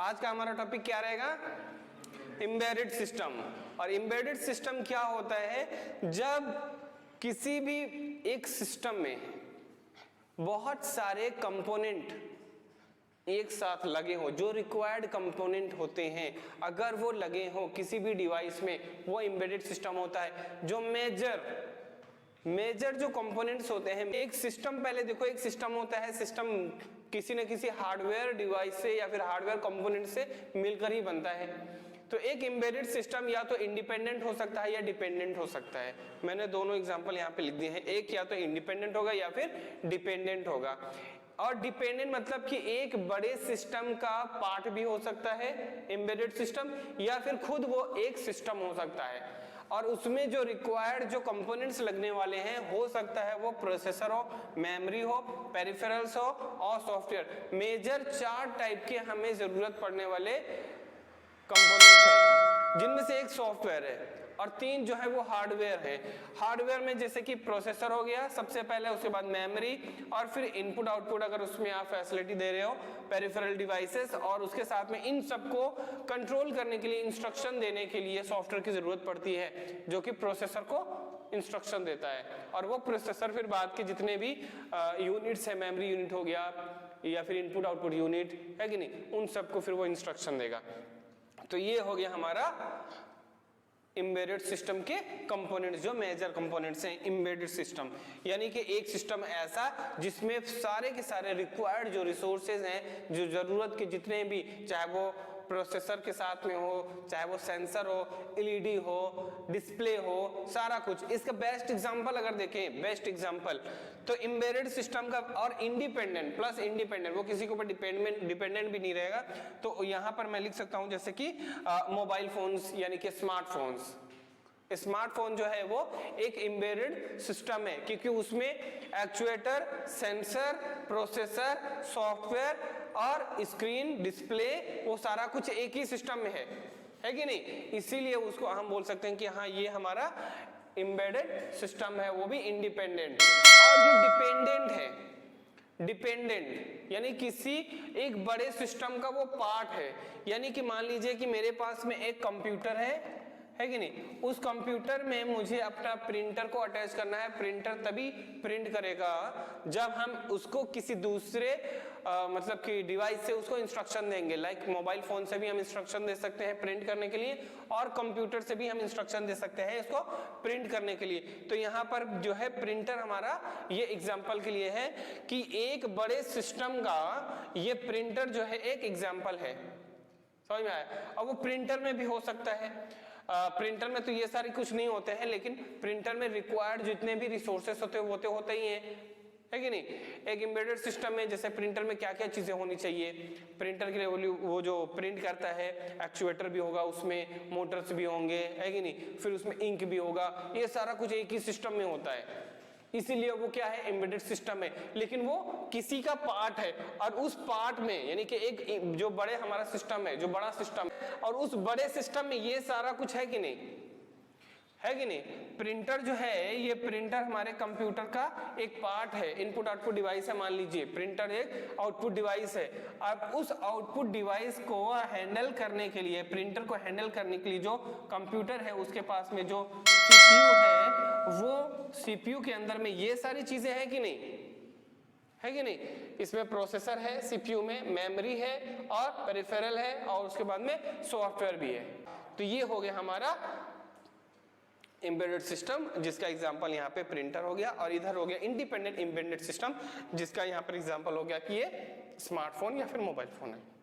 आज का हमारा टॉपिक क्या रहेगा? Embedded system. और एम्बेडेड सिस्टम क्या होता है? जब किसी भी एक सिस्टम में बहुत सारे कंपोनेंट एक साथ लगे हो, जो रिक्वायर्ड कंपोनेंट होते हैं, अगर वो लगे हो किसी भी डिवाइस में, वो एम्बेडेड सिस्टम होता है। जो मेजर जो कंपोनेंट्स होते हैं एक सिस्टम, पहले देखो एक सिस्टम होता है, सिस्टम किसी न किसी हार्डवेयर डिवाइस से या फिर हार्डवेयर कंपोनेंट से मिलकर ही बनता है। तो एक एम्बेडेड सिस्टम या तो इंडिपेंडेंट हो सकता है या डिपेंडेंट हो सकता है। मैंने दोनों एग्जांपल यहाँ पे लिख दिए हैं, एक या तो इंडिपेंडेंट होगा या फिर डिपेंडेंट होगा। और डिपेंडेंट मतलब कि एक बड़े सिस्टम का पार्ट भी हो सकता है एम्बेडेड सिस्टम, या फिर खुद वो एक सिस्टम हो सकता है। और उसमें जो रिक्वायर्ड जो कंपोनेंट्स लगने वाले हैं, हो सकता है वो प्रोसेसर हो, मेमोरी हो, पेरिफेरल्स हो और सॉफ्टवेयर। मेजर 4 टाइप के हमें जरूरत पड़ने वाले कंपोनेंट्स हैं, जिनमें से एक सॉफ्टवेयर है और 3 जो है वो हार्डवेयर है। हार्डवेयर में जैसे कि प्रोसेसर हो गया सबसे पहले, उसके बाद मेमोरी, और फिर इनपुट आउटपुट अगर उसमें आप फैसिलिटी दे रहे हो, पेरिफेरल डिवाइसेस, और उसके साथ में इन सबको कंट्रोल करने के लिए, इंस्ट्रक्शन देने के लिए सॉफ्टवेयर की जरूरत पड़ती है, जो कि प्रोसेसर को इंस्ट्रक्शन देता है। और वो प्रोसेसर फिर बाद के जितने भी यूनिट्स है, मेमोरी यूनिट हो गया या फिर इनपुट आउटपुट यूनिट है कि नहीं, उन सबको फिर वो इंस्ट्रक्शन देगा। तो ये हो गया हमारा एम्बेडेड सिस्टम के कंपोनेंट्स, जो मेजर कंपोनेंट्स हैं एम्बेडेड सिस्टम। यानी कि एक सिस्टम ऐसा जिसमें सारे के सारे रिक्वायर्ड जो रिसोर्सेज हैं, जो जरूरत के जितने भी, चाहे वो प्रोसेसर के साथ में हो, चाहे वो सेंसर हो, एलईडी हो, डिस्प्ले हो, सारा कुछ। इसका बेस्ट एग्जांपल अगर देखें, बेस्ट एग्जांपल तो एम्बेडेड सिस्टम का, और इंडिपेंडेंट प्लस इंडिपेंडेंट, वो किसी के ऊपर डिपेंडेंट भी नहीं रहेगा। तो यहाँ पर मैं लिख सकता हूँ जैसे कि मोबाइल फोन्स यानी कि स्मार्टफोन्स। स्मार्टफोन जो है वो एक एम्बेडेड सिस्टम है, क्योंकि उसमें एक्चुएटर, सेंसर, प्रोसेसर, सॉफ्टवेयर और स्क्रीन, डिस्प्ले, वो सारा कुछ एक ही सिस्टम में है कि नहीं। इसीलिए उसको हम बोल सकते हैं कि हाँ ये हमारा एम्बेडेड सिस्टम है, वो भी इंडिपेंडेंट। और जो डिपेंडेंट है, डिपेंडेंट यानी किसी एक बड़े सिस्टम का वो पार्ट है। यानी कि मान लीजिए कि मेरे पास में एक कंप्यूटर है कि नहीं, उस कंप्यूटर में मुझे अपना प्रिंटर को अटैच करना है। प्रिंटर तभी प्रिंट करेगा जब हम उसको किसी दूसरे मतलब कि डिवाइस से उसको इंस्ट्रक्शन देंगे। लाइक मोबाइल फोन से भी हम इंस्ट्रक्शन दे सकते हैं प्रिंट करने के लिए, और कंप्यूटर से भी हम इंस्ट्रक्शन दे सकते हैं इसको प्रिंट करने के लिए। तो यहाँ पर जो है प्रिंटर हमारा ये एग्जाम्पल के लिए है कि एक बड़े सिस्टम का ये प्रिंटर जो है एक एग्जाम्पल है। समझ में आया? और वो प्रिंटर में भी हो सकता है। प्रिंटर में तो ये सारे कुछ नहीं होते हैं, लेकिन प्रिंटर में रिक्वायर्ड जितने भी रिसोर्सेस होते हैं वो तो होते ही हैं, है कि नहीं। एक एम्बेडेड सिस्टम में जैसे प्रिंटर में क्या क्या चीजें होनी चाहिए, प्रिंटर के लिए वो जो प्रिंट करता है एक्चुएटर भी होगा, उसमें मोटर्स भी होंगे, है कि नहीं, फिर उसमें इंक भी होगा, ये सारा कुछ एक ही सिस्टम में होता है। इसीलिए वो क्या है, एम्बेडेड सिस्टम है। लेकिन वो किसी का पार्ट है, और उस पार्ट में यानी कि एक जो बड़े हमारा सिस्टम है, जो बड़ा सिस्टम है, और उस बड़े सिस्टम में ये सारा कुछ है कि नहीं, है कि नहीं। प्रिंटर जो है, ये प्रिंटर हमारे कंप्यूटर का एक पार्ट है, इनपुट आउटपुट डिवाइस है। मान लीजिए प्रिंटर एक आउटपुट डिवाइस है। अब उस आउटपुट डिवाइस को हैंडल करने के लिए, प्रिंटर को हैंडल करने के लिए जो कंप्यूटर है उसके पास में जो सीपीयू है, वो सीपीयू के अंदर में ये सारी चीजें हैं कि नहीं, है कि नहीं। इसमें प्रोसेसर है सीपीयू में, मेमोरी है और पेरिफेरल है, और उसके बाद में सॉफ्टवेयर भी है। तो ये हो गया हमारा एम्बेडेड सिस्टम, जिसका एग्जांपल यहाँ पे प्रिंटर हो गया। और इधर हो गया इंडिपेंडेंट एम्बेडेड सिस्टम, जिसका यहाँ पर एग्जांपल हो गया कि ये स्मार्टफोन या फिर मोबाइल फोन है।